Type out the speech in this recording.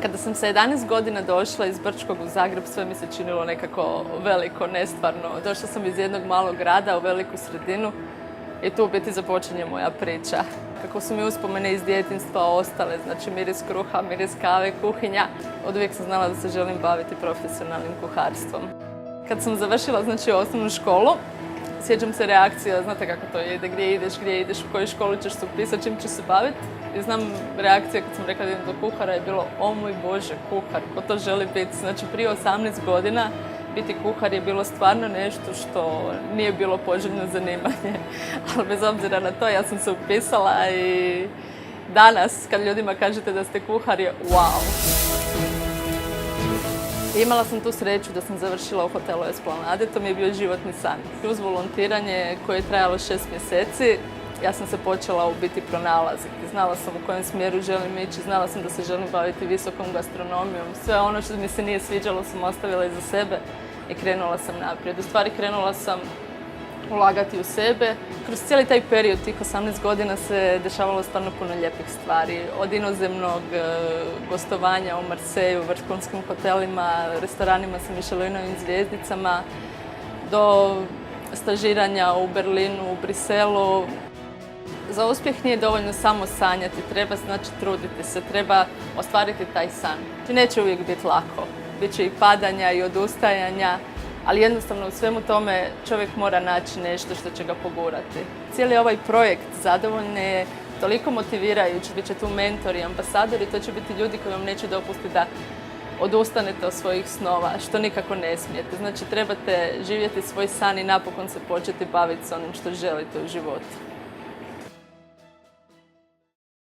Kada sam sa 11 godina došla iz Brčkog u Zagreb, sve mi se činilo nekako veliko, nestvarno. Došla sam iz jednog malog grada u veliku sredinu i tu u biti započinje moja priča. Kako su mi uspomene iz djetinjstva ostale, znači miris kruha, miris kave, kuhinja. Oduvijek sam znala da se želim baviti profesionalnim kuharstvom. Kad sam završila osnovnu školu, sjećam se reakcija, znate kako to ide, gdje ideš, u koju školu ćeš se upisati, čim ćeš se baviti. I znam reakcija kad sam rekla da idem do kuhara je bilo, o moj Bože, kuhar, ko to želi biti? Znači prije 18 godina biti kuhar je bilo stvarno nešto što nije bilo poželjno zanimanje. Ali bez obzira na to ja sam se upisala i danas kad ljudima kažete da ste kuhar je wow. Imala sam tu sreću da sam završila u hotelu Esplanade, to mi je bio životni san. Uz volontiranje koje je trajalo 6 mjeseci, ja sam se počela u biti pronalaziti. Znala sam u kojem smjeru želim ići, znala sam da se želim baviti visokom gastronomijom. Sve ono što mi se nije sviđalo sam ostavila iza sebe i krenula sam naprijed. U stvari krenula sam ulagati u sebe. Kroz cijeli taj period, tih 18 godina, se dešavalo stvarno puno lijepih stvari. Od inozemnog gostovanja u Marseju, vrhunskim hotelima, restoranima sa Michelinovim zvijezdicama, do stažiranja u Berlinu, u Briselu. Za uspjeh nije dovoljno samo sanjati, treba truditi se, treba ostvariti taj san. Neće uvijek biti lako, bit će i padanja i odustajanja, ali jednostavno u svemu tome čovjek mora naći nešto što će ga pogurati. Cijeli ovaj projekt Zadovoljne je toliko motivirajući, bit će tu mentori, ambasadori, to će biti ljudi koji vam neće dopustiti da odustanete od svojih snova, što nikako ne smijete. Znači trebate živjeti svoj san i napokon se početi baviti s onim što želite u životu.